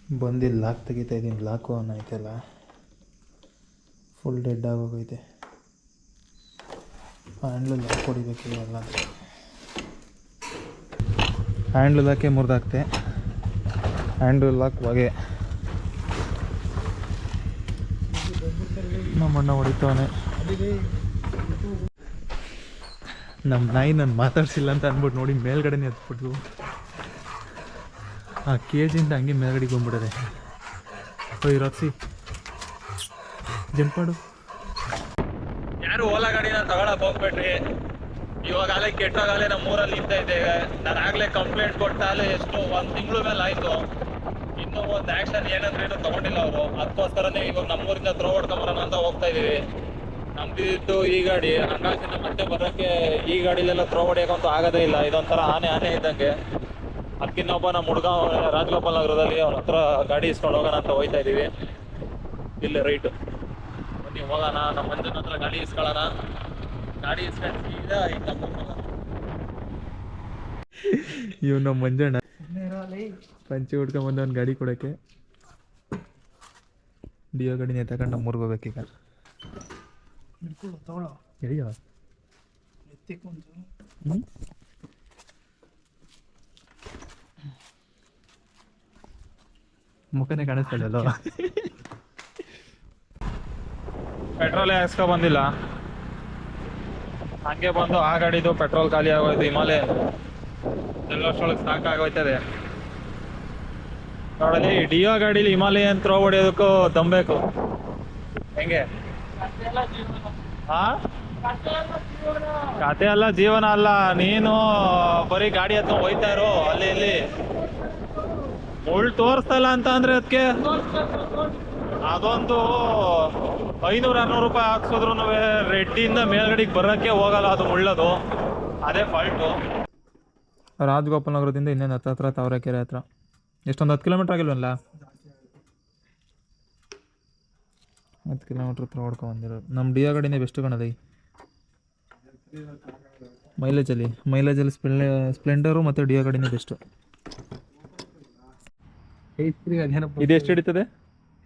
ಬಂದಿಲ್ಲ ಲಾಕ್ ತೆಗಿತಾ ಇದ್ದೀನಿ, ಲಾಕು ಆನ್ ಆಯ್ತಲ್ಲ, ಫುಲ್ ಡೆಡ್ ಆಗೋಗೈತೆ. ಹ್ಯಾಂಡ್ಲು ಲಾಕ್ ಹೊಡಿಬೇಕಿಲ್ಲ, ಹ್ಯಾಂಡ್ಲು ಲಾಕೆ ಮುರಿದಾಕ್ತೆ. ಹ್ಯಾಂಡ್ಲು ಲಾಕ್ ಹೊಗೆ ನಮ್ಮಣ್ಣ ಹೊಡಿತವನೆ. ನಮ್ಮ ನಾಯಿ ನಾನು ಮಾತಾಡ್ಸಿಲ್ಲ ಅಂತ ಅಂದ್ಬಿಟ್ಟು ನೋಡಿ ಮೇಲ್ಗಡೆನೇ ಎತ್ಬಿಟ್ಟು ಆ ಕೇಜಿಂದ ಹಂಗೆ ಮೇಲ್ಗಡೆಗೆ ಬಂದ್ಬಿಡದೆ. ಓಯ್ ರಾಕ್ಸಿ ಜಂಪಾಡು. ಯಾರು ಓಲಾ ಗಾಡಿನ ತಗೊಳಕ್ ಹೋಗ್ಬೇಡ್ರಿ. ಇವಾಗಲೇ ಕೆಟ್ಟೋಗಾಲೆ ನಮ್ಮ ಊರಲ್ಲಿ ನಿಂತ ಇದ್ದೇವೆ. ನಾನು ಆಗ್ಲೇ ಕಂಪ್ಲೇಂಟ್ ಕೊಟ್ಟಾಲೆ ಎಷ್ಟು 1 ತಿಂಗಳು ಮೇಲೆ ಆಯ್ತು. ಇನ್ನೂ ಒಂದು ಆಕ್ಷನ್ ಏನಂದ್ರೇನು ತಗೊಂಡಿಲ್ಲ ಅವರು. ಅದಕ್ಕೋಸ್ಕರನೇ ಇವಾಗ ನಮ್ಮೂರಿಂದ ಥ್ರೋ ಹೊಡ್ಕೊಂಬರೋಣ ಅಂತ ಹೋಗ್ತಾ ಇದೀವಿ. ನಮ್ದಿದ್ದು ಈ ಗಾಡಿ, ಹಂಗಾಗಿ ಮತ್ತೆ ಬರೋಕ್ಕೆ ಈ ಗಾಡಿಲೆಲ್ಲ ಥ್ರೋ ಹೊಡಿಯೋಕ್ಕಂತೂ ಆಗೋದೇ ಇಲ್ಲ. ಇದೊಂಥರ ಆನೆ ಇದ್ದಂಗೆ. ಅದಕ್ಕಿನ್ನೊಬ್ಬ ನಮ್ಮ ಹುಡುಗ ರಾಜಗೋಪಾಲ್ ನಗರದಲ್ಲಿ ಅವ್ರ ಹತ್ರ ಗಾಡಿ ಇಸ್ಕೊಂಡು ಹೋಗೋಣ ಅಂತ ಹೋಗ್ತಾ ಇದೀವಿ. ಇಲ್ಲೇ ರೈಟು ಬನ್ನಿ ಹೋಗೋಣ. ನಮ್ಮ ಮಂಜನ ಹತ್ರ ಗಾಡಿ ಇಸ್ಕೊಳ್ಳೋಣ. ಗಾಡಿ ಇಸ್ಕೊಂಡು ಸೀದಾ ಈಗ ಇವ್ ನಮ್ಮ ಮಂಜಣ್ಣ ಪಂಚೆ ಉಟ್ಕೊಂಬಂದು ಒಂದು ಗಾಡಿ ಕೊಡೋಕ್ಕೆ ಡಿಯೋ ಗಾಡಿನ ತಗೊಂಡು ನಮ್ಮೂರ್ಗೆ ಹೋಗ್ಬೇಕೀಗ. ಎಡಿಯೋ ಮುಖನೇ ಕಾಣಿಸ್ತಲ್ಲ. ಪೆಟ್ರೋಲೇ ಹಾಕ್ಸ್ಕೊ ಬಂದಿಲ್ಲ, ಹಂಗೆ ಬಂದು ಆ ಗಾಡಿದು ಪೆಟ್ರೋಲ್ ಖಾಲಿ ಆಗೋಯ್ತು. ಹಿಮಾಲಯನ್ ಎಲ್ಲಷ್ಟೊಳಗೆ ಸಾಕಾಗೋಯ್ತದೆ ನೋಡಲಿ. ಡಿಯೋ ಗಾಡೀಲಿ ಹಿಮಾಲಯನ್ ಥ್ರೋ ಹೊಡಿಯೋದಕ್ಕೂ ತಂಬೇಕು ಹೆಂಗೆ? ಕತೆ ಅಲ್ಲ, ಜೀವನ ಅಲ್ಲ. ನೀನು ಬರೀ ಗಾಡಿ ಹತ್ರ ಹೋಯ್ತಾ ಇರೋ, ಅಲ್ಲಿ ಇಲ್ಲಿ ಮುಳ್ಳು ತೋರಿಸ್ತಲ್ಲ ಅಂತ ಅಂದ್ರೆ ಅದಕ್ಕೆ ಅದೊಂದು 500-600 ರೂಪಾಯಿ ಹಾಕ್ಸಿದ್ರು ರೆಡ್ಡಿಯಿಂದ ಮೇಲ್ಗಡೆಗೆ ಬರೋಕ್ಕೆ ಹೋಗಲ್ಲ, ಅದು ಮುಳ್ಳದು. ಅದೇ ಫಾಲ್ಟು. ರಾಜಗೋಪಾಲ್ ನಗರದಿಂದ ಇನ್ನೇನು ಹತ್ರ ತಾವರೆಕೆರೆ ಹತ್ರ ಎಷ್ಟೊಂದು 10 ಕಿಲೋಮೀಟ್ರ್ ಆಗಿಲ್ವಲ್ಲ? 10 ಕಿಲೋಮೀಟ್ರ್ ಹತ್ರ ಹೊಡ್ಕೊಂಬಂದಿರೋದು. ನಮ್ಮ ಡಿಯೋ ಗಾಡಿನೇ ಬೆಸ್ಟ್ ಕಣದೈ ಮೈಲೇಜಲ್ಲಿ ಸ್ಪ್ಲೆಂಡರು ಮತ್ತು ಡಿಯೋ ಗಾಡಿನೇ ಬೆಸ್ಟು. ಇದು ಎಷ್ಟು ಹಿಡಿತದೆ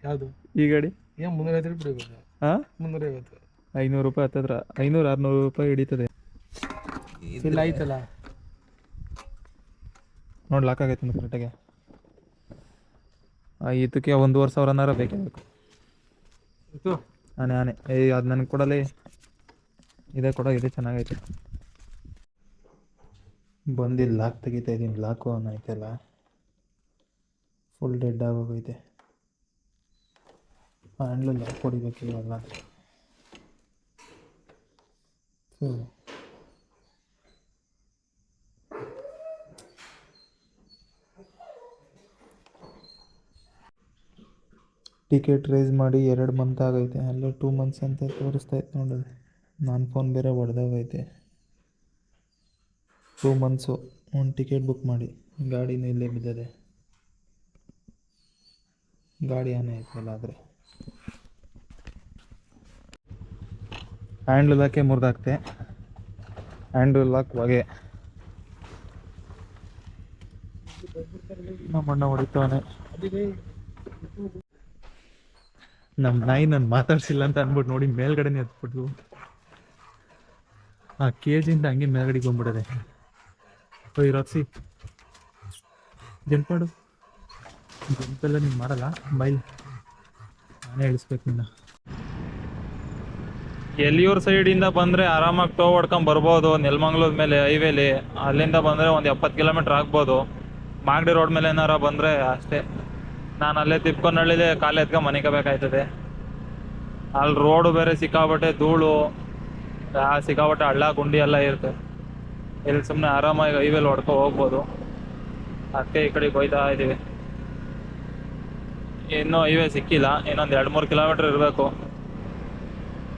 ಯಾವುದು ಈ ಗಾಡಿ? 350 ಬಿಡಬೇಕು. ಹಾಂ 350 500 ರೂಪಾಯಿ ಹತ್ತತ್ರ 500-600 ರೂಪಾಯಿ ಹಿಡಿತದೆ. ಇಲ್ಲ ಆಯ್ತಲ್ಲ ನೋಡಿ, ಲಾಕ್ ಆಗೈತೆ ಒಂದು ಕರೆಕ್ಟಾಗೆ. ಇದಕ್ಕೆ 1,500,000 ಬೇಕೇ ಬೇಕು. ಆನೆ ಅದು ನನಗೆ ಕೊಡಲಿ, ಇದೇ ಕೊಡೋ, ಇದೇ ಚೆನ್ನಾಗೈತೆ. ಬಂದಿಲ್ಲ ಲಾಕ್ ತೆಗಿತಾ ಇದ್ದೀನಿ, ಲಾಕು ಆನ್ ಆಯ್ತಲ್ಲ, full dead ಆಗೋಗೈತೆ. ಹ್ಯಾಂಡ್ಲು lock ಹೊಡಿಬೇಕಿಲ್ಲ. Ticket rice ಮಾಡಿ 2 ಮಂತ್ ಆಗೈತೆ, ಅಲ್ಲೇ 2 ಮಂತ್ಸ್ ಅಂತ ತೋರಿಸ್ತೈತೆ ನೋಡೋದು. ನಾನು ಫೋನ್ ಬೇರೆ ಹೊಡೆದಾಗೈತೆ. 2 ಮಂತ್ಸು ಒಂದು ಟಿಕೆಟ್ ಬುಕ್ ಮಾಡಿ, ಗಾಡಿನೂ ಇಲ್ಲೇ ಬಿದ್ದದೆ. ಗಾಡಿ ಆನೆ ಆಯ್ತಲ್ಲ. ಆದರೆ ಹ್ಯಾಂಡ್ಲು ಲಾಕೆ ಮುರಿದಾಕ್ತೆ. ಹ್ಯಾಂಡ್ಲು ಲಾಕ್ ಹೊಗೆ ನಮ್ಮಣ್ಣ ಹೊಡಿತವನೆ. ನಮ್ಮ ನಾಯಿ ನಾನು ಮಾತಾಡ್ಸಿಲ್ಲ ಅಂತ ಅಂದ್ಬಿಟ್ಟು ನೋಡಿ ಮೇಲ್ಗಡೆನೇ ಎತ್ಬಿಟ್ಟು ಆ ಕೇಜಿಂದ ಹಂಗೆ ಮೇಲ್ಗಡೆಗೆ ಬಂದ್ಬಿಡದೆ. ಓಯ್ ರಾಕ್ಸಿ ಜಂಪಾಡು. ಜಂಪೆಲ್ಲ ನೀನು ಮಾಡಲ್ಲ, ಬೈಲ್ ನಾನೇ ಇಳಿಸ್ಬೇಕು ನಿನ್ನ. ಎಲ್ಲಿಯೂರು ಸೈಡಿಂದ ಬಂದರೆ ಆರಾಮಾಗಿ ಟೋ ಹೊಡ್ಕೊಂಡು ಬರ್ಬೋದು. ನೆಲಮಂಗ್ಲದ ಮೇಲೆ ಹೈವೇಲಿ ಅಲ್ಲಿಂದ ಬಂದರೆ ಒಂದು 70 ಕಿಲೋಮೀಟ್ರ್ ಆಗ್ಬೋದು. ಮಾಗಡಿ ರೋಡ್ ಮೇಲೆ ಏನಾರ ಬಂದರೆ ಅಷ್ಟೇ. ನಾನು ಅಲ್ಲೇ ತಿಪ್ಕೊಂಡಳ್ಳಿದೆ ಕಾಲು ಎತ್ಕೊಂಡು ಮನೆಗೆ ಅಲ್ಲಿ ರೋಡು ಬೇರೆ ಸಿಕ್ಕಾಬಟ್ಟೆ ಧೂಳು, ಸಿಕ್ಕಾಬಟ್ಟೆ ಹಳ್ಳ ಗುಂಡಿ ಎಲ್ಲ ಇರುತ್ತೆ. ಇಲ್ಲಿ ಸುಮ್ಮನೆ ಆರಾಮಾಗಿ ಹೈವೇಲಿ ಹೊಡ್ಕೊ ಹೋಗ್ಬೋದು. ಅದಕ್ಕೆ ಈ ಕಡೆಗೆ ಹೋಯ್ತಾ ಇದ್ದೀವಿ. ಇನ್ನೂ ಹೈವೇ ಸಿಕ್ಕಿಲ್ಲ, ಇನ್ನೊಂದು 2-3 ಕಿಲೋಮೀಟ್ರ್ ಇರಬೇಕು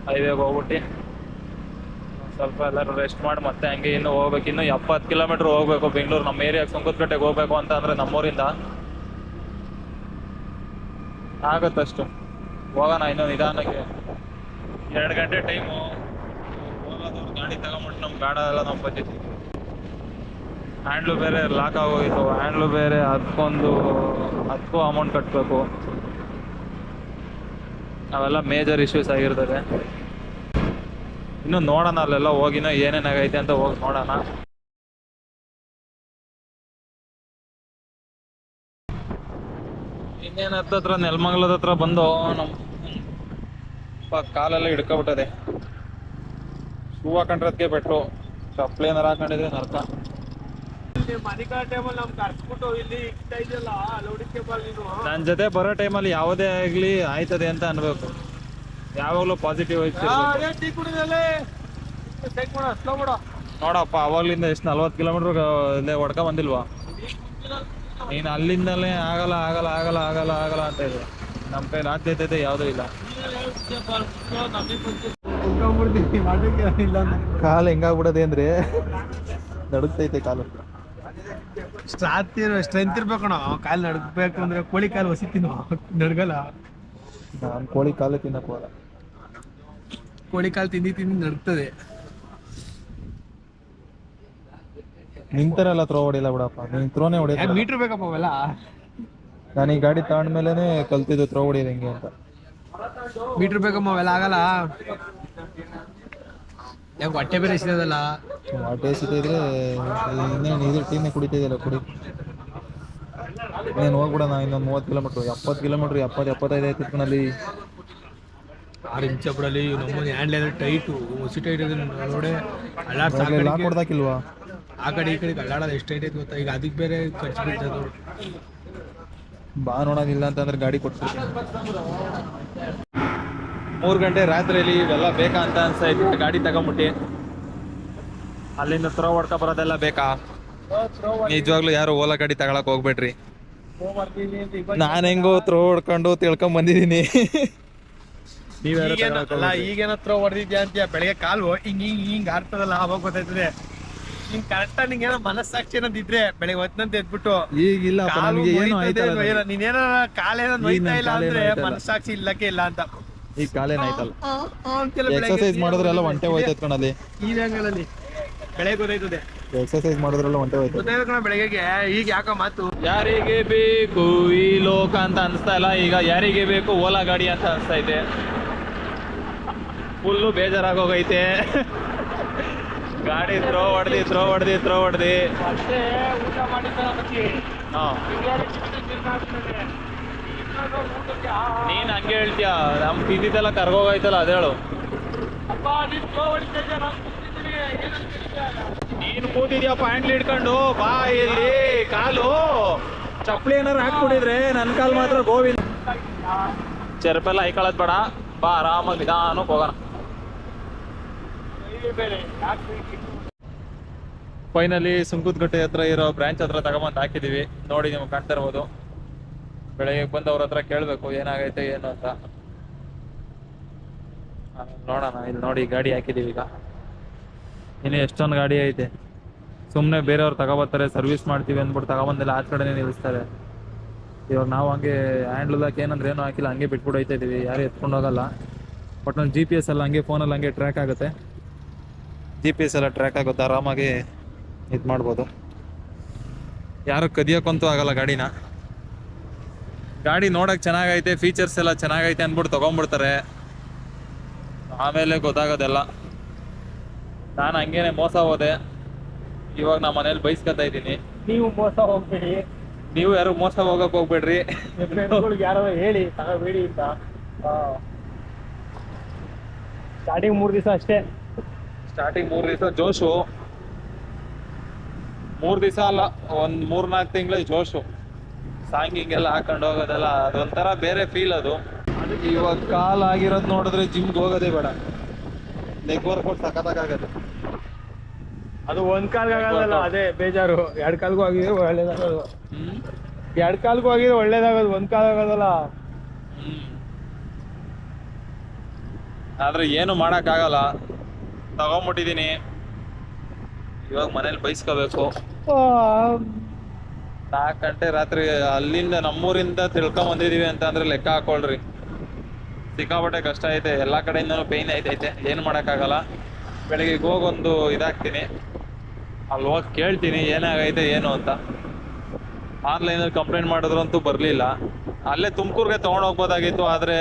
ಹೈವೇಗೆ ಹೋಗ್ಬಿಟ್ಟು. ಸ್ವಲ್ಪ ಎಲ್ಲರೂ ರೆಸ್ಟ್ ಮಾಡಿ ಮತ್ತೆ ಹಂಗೆ ಇನ್ನೂ ಹೋಗ್ಬೇಕು. ಇನ್ನೂ 70 ಕಿಲೋಮೀಟ್ರ್ ಹೋಗ್ಬೇಕು ಬೆಂಗಳೂರು. ನಮ್ಮ ಏರಿಯಾಗೆ ಸುಂಕದಕಟ್ಟೆಗೆ ಹೋಗ್ಬೇಕು ಅಂತ ಅಂದರೆ ನಮ್ಮೂರಿಂದ ಆಗುತ್ತಷ್ಟು. ಹೋಗೋಣ ಇನ್ನೂ ನಿಧಾನಕ್ಕೆ. 2 ಗಂಟೆ ಟೈಮು ಹೋಗೋದು. ಗಾಡಿ ತಗೊಂಬಿಟ್ಟು ನಮ್ಗೆ ಬೇಡ ಎಲ್ಲ ನಮ್ಮ ಪದ್ಧತಿ. ಹ್ಯಾಂಡ್ಲು ಬೇರೆ ಲಾಕ್ ಆಗೋಗಿತ್ತು, ಹ್ಯಾಂಡ್ಲು ಬೇರೆ ಅದಕ್ಕೂ ಅಮೌಂಟ್ ಕಟ್ಟಬೇಕು. ಅವೆಲ್ಲ ಮೇಜರ್ ಇಶ್ಯೂಸ್ ಆಗಿರ್ತದೆ. ಇನ್ನು ನೋಡೋಣ ಅಲ್ಲೆಲ್ಲ ಹೋಗಿನೋ ಏನೇನಾಗೈತೆ ಅಂತ ಹೋಗಿ ನೋಡೋಣ. ಇನ್ನೇನು ಹತ್ತತ್ರ ನೆಲಮಂಗಲದ ಹತ್ರ ಬಂದು ನಮ್ಮ ಕಾಲೆಲ್ಲ ಹಿಡ್ಕೊಬಿಟ್ಟದೆ. ಶೂ ಹಾಕೊಂಡ್ರದ್ಕೆ ಬೆಟ್ರು, ಚಪ್ಪಲಿ ಏನಾರು ಹಾಕೊಂಡಿದ್ರೆ ನರ್ಕ. ನನ್ನ ಜೊತೆ ಬರೋ ಟೈಮಲ್ಲಿ ಯಾವುದೇ ಆಗಲಿ ಆಯ್ತದೆ ಅಂತ ಅನ್ಬೇಕು. ಯಾವಾಗಲೂ ಪಾಸಿಟಿವ್ ನೋಡಪ್ಪ. ಅವಾಗ್ಲಿಂದ ಎಷ್ಟು 40 ಕಿಲೋಮೀಟರ್ ಇಲ್ಲೇ ಹೊಡ್ಕ ಬಂದಿಲ್ವಾ ನೀನು? ಅಲ್ಲಿಂದಲೇ ಆಗಲ್ಲ ಆಗಲ್ಲ ಆಗಲ್ಲ ಆಗಲ್ಲ ಆಗಲ್ಲ ಅಂತ ಇದೆ. ನಮ್ಮ ಕೈ ಆಗ್ತೈತೈತೆ ಯಾವುದೂ ಇಲ್ಲ. ಕಾಲು ಹೆಂಗಾಗ್ಬಿಡದೆ ಅಂದ್ರೆ ನಡುಗ್ತೈತೆ ಕಾಲು. ಸ್ಟ್ರೆಂತ್ ಇರ್ಬೇಕಣ ಕಾಲು ನಡ್ಬೇಕು ಅಂದ್ರೆ. ಕೋಳಿ ಕಾಲು ಹೊಸಿತೀನೋ ನಡ್ಗಲ್ಲ. ನಾನು ಕೋಳಿ ಕಾಲು ತಿನ್ನಕ್ ಹೋಗಲ್ಲ. ಕೋಳಿ ಕಾಲು ತಿಂದು ನಡ್ತದೆ. ನಿಂತರೆಲ್ಲ ಥ್ರೋ ಹೊಡಿಲ್ಲ ಬಿಡಪ್ಪ. ನೀನು ಥ್ರೋನೇ ಹೊಡಿಯೋದು. ಮೀಟ್ರ್ ಬೇಕಪ್ಪ ಅವೆಲ್ಲ. ನಾನು ಈ ಗಾಡಿ ತಗೊಂಡ್ಮೇಲೆ ಕಲ್ತಿದ್ದು ಥ್ರೋ ಹೊಡಿಯೋದು ಹೆಂಗೆ ಅಂತ. ಮೀಟ್ರ್ ಬೇಕಮ್ಮ ಅವೆಲ್ಲ ಆಗಲ್ಲ. ಯಾಕೆ ಹೊಟ್ಟೆ ಬೇರೆ ಎಸಿದಲ್ಲ. ಹೊಟ್ಟೆ ಎಸಿತಿದ್ರೆ ಇನ್ನೇನು ಇದು ಟೀನೇ ಕುಡಿತಿದ್ದಿಲ್ಲ ಕುಡಿ. ನೀನು ಹೋಗ್ಬಿಡೋಣ ಇನ್ನೊಂದು 30 ಕಿಲೋಮೀಟ್ರ್, 70 ಕಿಲೋಮೀಟ್ರ್, 70-75 ಆಯ್ತು ಅಲ್ಲಿ. 6 ಇಂಚ ಬಿಡಲಿ ನಮ್ಮನೆ ಹ್ಯಾಂಡ್ಲೆಲ್ಲ ಟೈಟು, ಹೊಸಿ ಟೈಟ್ ಇದೆ ನೋಡೆ. ಲಾಕ್ ಹೊಡ್ದಾಕಿಲ್ವಾ? ಆ ಕಡೆ ಈ ಕಡೆ ಅಲ್ಲಾಡೋದು ಎಷ್ಟು ಟೈಟ್ ಐತೆ ಗೊತ್ತಾ. ಈಗ ಅದಕ್ಕೆ ಬೇರೆ ಖರ್ಚು ಬೀಳ್ತದೆ. ಬಾ ನೋಡೋದಿಲ್ಲ ಅಂತಂದ್ರೆ ಗಾಡಿ ಕೊಟ್ಬಿಡ್ತೀನಿ. 3 ಗಂಟೆ ರಾತ್ರಿಯಲ್ಲಿ ಇವೆಲ್ಲ ಬೇಕಾ ಅಂತ ಅನ್ಸಾಯ್ತು. ಗಾಡಿ ತಗೊಂಬಿಟ್ಟು ಅಲ್ಲಿಂದ ಥ್ರೋ ಹೊಡ್ಕೊ ಬರೋದೆಲ್ಲ ಬೇಕಾ? ನಿಜವಾಗ್ಲೂ ಯಾರು ಓಲಾ ಗಾಡಿ ತಗೊಳಕ್ ಹೋಗ್ಬೇಡ್ರಿ. ನಾನು ಹೆಂಗೋ ಥ್ರೋ ಹೊಡ್ಕೊಂಡು ತಿಳ್ಕೊಂಡ್ ಬಂದಿದ್ದೀನಿ. ಈಗೇನೋ ಥ್ರೋ ಹೊಡೆದಿದ್ಯಾ ಅಂತೀಯ. ಬೆಳಗ್ಗೆ ಕಾಲು ಹಿಂಗ್ ಆಡ್ತದಲ್ಲ, ಅವಾಗ ಗೊತ್ತಾಯ್ತದೆ. ಹಿಂಗ್ ಕರೆಕ್ಟಾಗಿ ನಿಂಗೆ ಏನೋ ಮನಸ್ಸಾಕ್ಷಿ ಅನ್ನೋದಿದ್ರೆ ಬೆಳಗ್ಗೆ ಹೊತ್ತಂತ ಎದ್ಬಿಟ್ಟು ಈಗಿಲ್ಲ ನೀನೇನ ಕಾಲೇನೋ ನೋಯ್ತಾ ಇಲ್ಲ ಅಂದ್ರೆ ಮನಸ್ಸಾಕ್ಷಿ ಇಲ್ಲಕ್ಕೆ ಇಲ್ಲ ಅಂತ. ಈಗ ಕಾಲೇನಾಯ್ತಲ್ಲ, ಎಕ್ಸರ್ಸೈಸ್ ಮಾಡಿದ್ರೆಲ್ಲ ಒಂಟೆ ಹೋಯ್ತೈತ್ ಕಣಲ್ಲಿ. ಈ ಅಂಗಲಲ್ಲಿ ಬೆಳಗ್ಗೆ ಗೊತ್ತಾಯ್ತದೆ. ಎಕ್ಸರ್ಸೈಸ್ ಮಾಡಿದ್ರೆಲ್ಲ ಒಂಟೆ ಹೋಯ್ತು ಗೊತ್ತಾಯ್ತು ಕಣ ಬೆಳಗ್ಗೆಗೆ. ಈಗ ಯಾಕೋ ಮಾತು ಯಾರಿಗೆ ಬೇಕು ಈ ಲೋಕ ಅಂತ ಅನ್ಸ್ತಾ ಇಲ್ಲ. ಈಗ ಯಾರಿಗೆ ಬೇಕು ಓಲಾ ಗಾಡಿ ಅಂತ ಅನ್ಸ್ತಾ ಇದೆ. ಫುಲ್ಲು ಬೇಜಾರಾಗೋಗೈತೆ. ಗಾಡಿ ಥ್ರೋ ಹೊಡ್ದು ನೀನ್ ಹಂಗೆ ಹೇಳ್ತೀಯ. ನಮ್ ತಿಂದಿದ್ದೆಲ್ಲ ಕರ್ಗೋಗೈತಲ್ಲ ಅದೇಳು. ನೀನ್ ಕೂತಿದ್ಯಾ ಪ್ಯಾಂಟ್ಲಿ ಹಿಡ್ಕೊಂಡು. ಬಾ ಇಲ್ಲಿ ಕಾಲು ಚಪ್ಪಲಿ ಏನಾರು ಹಾಕ್ಬಿಟ್ಟಿದ್ರೆ ನನ್ನ ಕಾಲು ಮಾತ್ರ ಗೋವಿಂದ. ಚೆರ್ಪೆಲ್ಲ ಹೈಕೊಳ್ಳೋದು ಬೇಡ, ಬಾ ಆರಾಮಾಗಿ ನಿಧಾನಕ್ಕೆ ಹೋಗೋಣ. ಫೈನಲಿ ಸುಂಕುದಕಟ್ಟೆ ಹತ್ರ ಇರೋ ಬ್ರಾಂಚ್ ಹತ್ರ ತಗೊಂಬಂದು ಹಾಕಿದೀವಿ. ನೋಡಿ ನಿಮ್ಗೆ ಕಾಣ್ತಾ ಇರ್ಬೋದು. ಬೆಳಗ್ಗೆ ಬಂದು ಅವ್ರ ಹತ್ರ ಕೇಳಬೇಕು ಏನಾಗೈತೆ ಏನು ಅಂತ. ನೋಡೋಣ. ಇಲ್ಲಿ ನೋಡಿ ಗಾಡಿ ಹಾಕಿದೀವಿ. ಈಗ ಇನ್ನು ಎಷ್ಟೊಂದು ಗಾಡಿ ಐತೆ. ಸುಮ್ಮನೆ ಬೇರೆಯವ್ರು ತಗೊಬರ್ತಾರೆ, ಸರ್ವಿಸ್ ಮಾಡ್ತೀವಿ ಅಂದ್ಬಿಟ್ಟು ತಗೊಬಂದಿಲ್ಲ ಆಚ ಕಡೆನೇ ನಿಲ್ಲಿಸ್ತಾರೆ. ಇವಾಗ ನಾವು ಹಂಗೆ ಹ್ಯಾಂಡ್ಲಾಕ್ ಏನಂದ್ರೆ ಏನೂ ಹಾಕಿಲ್ಲ, ಹಂಗೆ ಬಿಟ್ಬಿಟ್ಟು ಹೋಯ್ತಾ ಇದೀವಿ. ಯಾರು ಎತ್ಕೊಂಡು ಹೋಗಲ್ಲ. ಬಟ್ ನನ್ನ GPS ಎಲ್ಲ ಹಂಗೆ ಫೋನಲ್ಲಿ ಹಂಗೆ ಟ್ರ್ಯಾಕ್ ಆಗುತ್ತೆ. GPS ಎಲ್ಲ ಟ್ರ್ಯಾಕ್ ಆಗುತ್ತೆ, ಆರಾಮಾಗಿ ಇದು ಮಾಡ್ಬೋದು. ಯಾರು ಕದಿಯೋಕ್ಕಂತೂ ಆಗಲ್ಲ ಗಾಡಿನ. ಗಾಡಿ ನೋಡೋಕೆ ಚೆನ್ನಾಗೈತೆ, ಫೀಚರ್ಸ್ ಎಲ್ಲ ಚೆನ್ನಾಗೈತೆ ಅಂದ್ಬಿಟ್ಟು ತೊಗೊಂಡ್ಬಿಡ್ತಾರೆ. ಆಮೇಲೆ ಗೊತ್ತಾಗೋದೆಲ್ಲ. ನಾನು ಹಂಗೇನೆ ಮೋಸ ಹೋದೆ. ಇವಾಗ ನಮ್ಮ ಮನೇಲಿ ಬೈಸ್ಕೊತಾ ಇದ್ದೀನಿ. ನೀವು ಮೋಸ ಹೋಗ್ಬೇಡಿ. ನೀವು ಯಾರು ಮೋಸ ಹೋಗಕ್ಕೆ ಹೋಗ್ಬೇಡ್ರಿ. ಯಾರೋ ಹೇಳಿ ತಗೋಬೇಡಿ ಅಂತ. ಸ್ಟಾರ್ಟಿಂಗ್ 3 ದಿವಸ ಅಷ್ಟೇ. ಸ್ಟಾರ್ಟಿಂಗ್ 3 ದಿವಸ ಜೋಶು. 3 ದಿವಸ ಅಲ್ಲ, ಒಂದು 3-4 ತಿಂಗಳು ಜೋಶು. ಸಾಂಗಿಂಗೆಲ್ಲ ಹಾಕೊಂಡು ಹೋಗೋದೆಲ್ಲ ಅದೊಂಥರ ಬೇರೆ ಫೀಲ್ ಅದು. ಇವಾಗ ಕಾಲ್ ಆಗಿರೋದು ನೋಡಿದ್ರೆ ಜಿಮ್ಗೆ ಹೋಗೋದೇ ಬೇಡ. ಲೆಗ್ ವರ್ಕೌಟ್ ಸಖತ್ತಾಗತ್ತೆ. ಅದು ಒಂದ್ ಕಾಲ್ಗೆ ಆಗಲ್ಲ, ಅದೇ ಬೇಜಾರು. 2 ಕಾಲ್ಗೂ ಆಗಿದೆ ಒಳ್ಳೇದಾಗೋದು. 2 ಕಾಲ್ಗೂ ಆಗಿದೆ ಒಳ್ಳೇದಾಗೋದು, ಒಂದ್ ಕಾಲ್ ಆಗೋದಲ್ಲ. ಆದ್ರೆ ಏನು ಮಾಡಕ್ಕಾಗಲ್ಲ. ತಗೊಂಡ್ಬಿಟ್ಟಿದೀನಿ. ಇವಾಗ ಮನೇಲಿ ಬೈಸ್ಕೋಬೇಕು. 4 ಗಂಟೆ ರಾತ್ರಿ ಅಲ್ಲಿಂದ ನಮ್ಮೂರಿಂದ ತಿಳ್ಕೊಂಡ್ ಬಂದಿದೀವಿ ಅಂತ ಅಂದ್ರೆ ಲೆಕ್ಕ ಹಾಕೊಳ್ರಿ. ಸಿಕ್ಕಾಪಟ್ಟೆ ಕಷ್ಟ ಐತೆ. ಎಲ್ಲಾ ಕಡೆಯಿಂದನೂ ಪೇಯ್ನ್ ಐತೈತೆ. ಏನು ಮಾಡೋಕ್ಕಾಗಲ್ಲ. ಬೆಳಿಗ್ಗೆ ಹೋಗೊಂದು ಇದಾಗ್ತೀನಿ. ಅಲ್ಲಿ ಹೋಗಿ ಕೇಳ್ತೀನಿ ಏನಾಗೈತೆ ಏನು ಅಂತ. ಆನ್ಲೈನಲ್ಲಿ ಕಂಪ್ಲೇಂಟ್ ಮಾಡಿದ್ರಂತೂ ಬರಲಿಲ್ಲ. ಅಲ್ಲೇ ತುಮಕೂರಿಗೆ ತೊಗೊಂಡು ಹೋಗ್ಬೋದಾಗಿತ್ತು, ಆದರೆ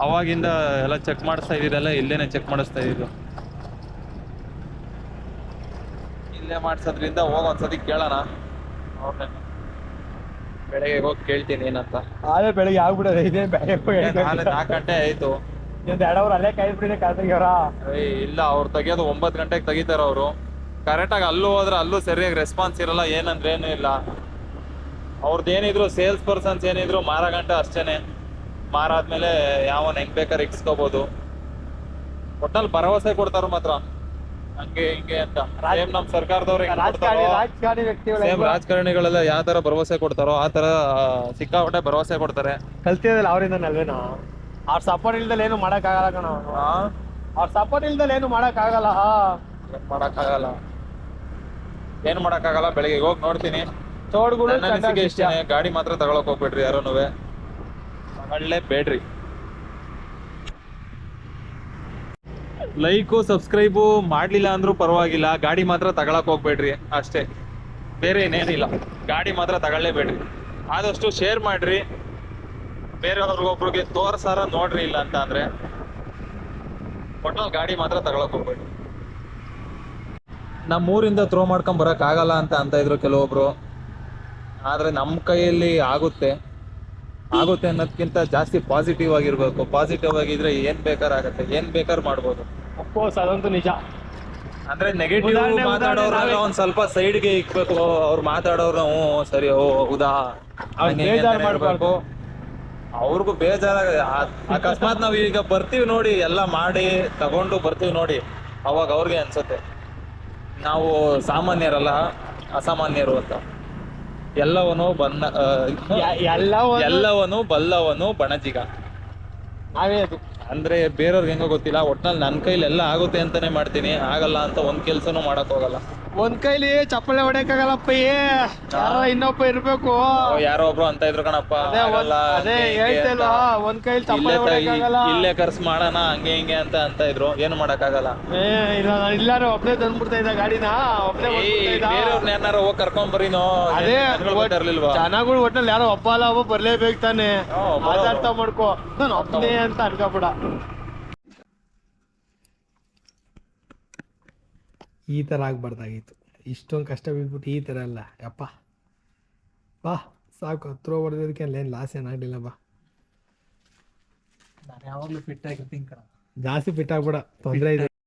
ಅವಾಗಿಂದ ಎಲ್ಲ ಚೆಕ್ ಮಾಡಿಸ್ತಾ ಇದ್ದಿದ್ದೆಲ್ಲ ಇಲ್ಲೇನೆ ಚೆಕ್ ಮಾಡಿಸ್ತಾ ಇದ್ದಿದ್ದು. ಇಲ್ಲೇ ಮಾಡಿಸೋದ್ರಿಂದ ಹೋಗಿ ಒಂದ್ಸತಿ ಕೇಳೋಣ ಅವ್ರನ್ನೇ. ಬೆಳಗ್ಗೆ ಹೋಗಿ ಕೇಳ್ತೀನಿ ಏನಂತ. ಆದ್ರೆ ಬೆಳಿಗ್ಗೆ ಆಗ್ಬಿಡೋದು ಇದೆ ನಾಳೆ 4 ಗಂಟೆ ಆಯಿತು. 2 ಅವರ್ ಅಲ್ಲೇ ಕಾಯ್ಬಿಟ್ಟಿದೆ ಕಾರ್ತಿಕ್ಯವರ. ಇಲ್ಲ, ಅವ್ರು ತೆಗಿಯೋದು 9 ಗಂಟೆಗೆ ತೆಗಿತಾರೆ ಅವರು. ಕರೆಕ್ಟಾಗಿ ಅಲ್ಲೂ ಹೋದ್ರೆ ಅಲ್ಲೂ ಸರಿಯಾಗಿ ರೆಸ್ಪಾನ್ಸ್ ಇರಲ್ಲ, ಏನಂದ್ರೆ ಏನೂ ಇಲ್ಲ. ಅವ್ರದ್ದು ಏನಿದ್ರು ಸೇಲ್ಸ್ ಪರ್ಸನ್ಸ್ ಏನಿದ್ರು ಮಾರೋ ಗಂಟೆ ಅಷ್ಟೇನೆ. ಮಾರಾದ್ಮೇಲೆ ಯಾವನ್ ಹೆಂಗ್ ಬೇಕಾದ್ರೆ ಇಕ್ಸ್ಕೋಬಹುದು. ಒಟ್ಟಲ್ಲಿ ಭರವಸೆ ಕೊಡ್ತಾರ ಮಾತ್ರ, ಹಂಗೆ ಹಿಂಗೆ ಅಂತ. ಸೇಮ್ ನಮ್ ಸರ್ಕಾರದವ್ರು ರಾಜಕಾರಣಿ ವ್ಯಕ್ತಿಗಳು ಸೇಮ್ ರಾಜಕಾರಣಿಗಳೆಲ್ಲ ಯಾವ ತರ ಭರವಸೆ ಕೊಡ್ತಾರೋ ಆ ತರ ಸಿಕ್ಕಾಪಟ್ಟೆ ಭರವಸೆ ಕೊಡ್ತಾರೆ. ಕಲ್ತಿರೋದಿಲ್ಲ ಅವರಿಂದ ಅಲ್ವೇನೋ. ಅವ್ರ ಸಪೋರ್ಟ್ ಇಲ್ದಲ್ಲಿ ಏನು ಮಾಡಕ್ ಆಗಲ್ಲ ಕಣ. ಅವ್ರ ಸಪೋರ್ಟ್ ಇಲ್ದಲ್ಲಿ ಏನು ಮಾಡಕ್ ಆಗಲ್ಲ. ಏನ್ ಮಾಡಕ್ಕಾಗಲ್ಲ. ಬೆಳಿಗ್ಗೆ ಹೋಗಿ ನೋಡ್ತೀನಿ. ತೋಡ್ಗಳು ನನ್ನ ಅನಿಸಿಕೆ ಇಷ್ಟೇನೆ, ಗಾಡಿ ಮಾತ್ರ ತಗೊಳಕ್ ಹೋಗ್ಬೇಡ್ರಿ ಯಾರೂನುವೆ. ತಗೊಳ್ಳೇ ಬೇಡ್ರಿ. ಲೈಕು ಸಬ್ಸ್ಕ್ರೈಬು ಮಾಡ್ಲಿಲ್ಲ ಅಂದ್ರೂ ಪರವಾಗಿಲ್ಲ, ಗಾಡಿ ಮಾತ್ರ ತಗೊಳಕ್ ಹೋಗ್ಬೇಡ್ರಿ ಅಷ್ಟೇ, ಬೇರೆ ಏನೇನಿಲ್ಲ. ಗಾಡಿ ಮಾತ್ರ ತಗೊಳ್ಳೇಬೇಡ್ರಿ. ಆದಷ್ಟು ಶೇರ್ ಮಾಡ್ರಿ, ಬೇರೆಯವ್ರಿಗೊಬ್ರಿಗೆ ತೋರ್ಸಾರ ನೋಡ್ರಿ. ಇಲ್ಲ ಅಂತ ಅಂದ್ರೆ ಒಟ್ನಲ್ಲಿ ಗಾಡಿ ಮಾತ್ರ ತಗೊಳಕ್ ಹೋಗ್ಬೇಡ್ರಿ. ನಮ್ಮೂರಿಂದ ಥ್ರೋ ಮಾಡ್ಕೊಂಡ್ ಬರಕ್ ಆಗಲ್ಲ ಅಂತ ಇದ್ರು ಕೆಲವೊಬ್ರು. ಆದ್ರೆ ನಮ್ಮ ಕೈಯಲ್ಲಿ ಆಗುತ್ತೆ ಅನ್ನೋದಕ್ಕಿಂತ ಜಾಸ್ತಿ ಪಾಸಿಟಿವ್ ಆಗಿರ್ಬೇಕು. ಪಾಸಿಟಿವ್ ಆಗಿದ್ರೆ ಏನ್ ಬೇಕಾದ್ರೆ ಆಗತ್ತೆ, ಏನ್ ಬೇಕಾದ್ರೆ ಮಾಡ್ಬೋದು. ಅಫ್ಕೋರ್ಸ್ ಅದಂತೂ ನಿಜ. ಅಂದ್ರೆ ನೆಗೆಟಿವ್ ಮಾತಾಡೋರೆಲ್ಲ ಒಂದ್ ಸ್ವಲ್ಪ ಸೈಡ್ಗೆ ಇಕ್ಬೇಕು. ಅವ್ರು ಮಾತಾಡೋರು ಸರಿ ಹೌದಾ ಮಾಡ್ಬೇಕು, ಅವ್ರಿಗೂ ಬೇಜಾರಾಗ. ಅಕಸ್ಮಾತ್ ನಾವ್ ಈಗ ಬರ್ತೀವಿ ನೋಡಿ, ಎಲ್ಲ ಮಾಡಿ ತಗೊಂಡು ಬರ್ತೀವಿ ನೋಡಿ, ಅವಾಗ ಅವ್ರಿಗೆ ಅನ್ಸುತ್ತೆ ನಾವು ಸಾಮಾನ್ಯರಲ್ಲ ಅಸಾಮಾನ್ಯರು ಅಂತ. ಎಲ್ಲವನು ಬಲ್ಲವನು ಬಣಜಿಗ. ನಾವೇ ಅದು ಅಂದ್ರೆ ಬೇರೆಯವ್ರಿಗೆ ಹೆಂಗೋ ಗೊತ್ತಿಲ್ಲ, ಒಟ್ನಲ್ಲಿ ನನ್ನ ಕೈಲಿ ಎಲ್ಲ ಆಗುತ್ತೆ ಅಂತಾನೆ ಮಾಡ್ತೀನಿ. ಆಗಲ್ಲ ಅಂತ ಒಂದ್ ಕೆಲ್ಸನೂ ಮಾಡಕ್ ಹೋಗಲ್ಲ. ಒಂದ್ ಕೈಲಿ ಚಪ್ಪಳೆ ಹೊಡೆಯಕ್ಕಾಗಲ್ಲಪ್ಪ. ಇನ್ನೊಬ್ಬ ಇರ್ಬೇಕು. ಯಾರೋ ಒಬ್ರು ಅಂತ ಇದ್ರು ಕಣಪ್ಪ, ಅದೇ ಹೇಳ್ತಿಲ್ವಾ, ಒಂದ್ ಕೈಲಿ ಚಪ್ಪಳೆ ಹೊಡೆಯಕ್ಕಾಗಲ್ಲ. ಇಲ್ಲೇ ಖರ್ಚು ಮಾಡೋಣ ಹಂಗೆ ಹಿಂಗೆ ಅಂತ ಇದ್ರು. ಏನು ಮಾಡಕ್ ಆಗಲ್ಲ. ಇಲ್ಲಾರು ಒಬ್ನೇ ತಂದ್ಬಿಡ್ತಾ ಇದ್ದ ಗಾಡಿನ. ಬೇರೆಯವ್ರನ್ನ ಯಾರು ಹೋಗಿ ಕರ್ಕೊಂಡ್ ಬರೀನೋ. ಅದೇ ಇರ್ಲಿಲ್ವಾ ಜನಗಳು ಒಟ್ನಲ್ಲಿ ಯಾರೋ ಒಬ್ಬ ಅಲ್ಲ ಒಬ್ಬ ಬರ್ಲೇಬೇಕು ತಾನೆ. ಅರ್ಥ ಮಾಡ್ಕೋ, ನಾನು ಒಬ್ಬನೇ ಅಂತ ಅನ್ಕೋಬಿಡ. ಈ ಥರ ಆಗ್ಬಾರ್ದಾಗಿತ್ತು. ಇಷ್ಟೊಂದು ಕಷ್ಟ ಬಿದ್ಬಿಟ್ಟು ಈ ಥರ ಅಲ್ಲ ಯಪ್ಪ. ಬಾ ಸಾಕು, ಹತ್ರ ಹೊಡೆದೋದಕ್ಕೆ ಅಲ್ಲೇನು ಲಾಸ್ ಏನಾಗಲಿಲ್ಲ. ಬಾ, ನಾನು ಯಾವಾಗಲೂ ಫಿಟ್ ಆಗಿರ್ತೀನಿ ಕಣ. ಜಾಸ್ತಿ ಫಿಟ್ ಆಗ್ಬೇಡ, ತೊಂದರೆ ಇದೆ.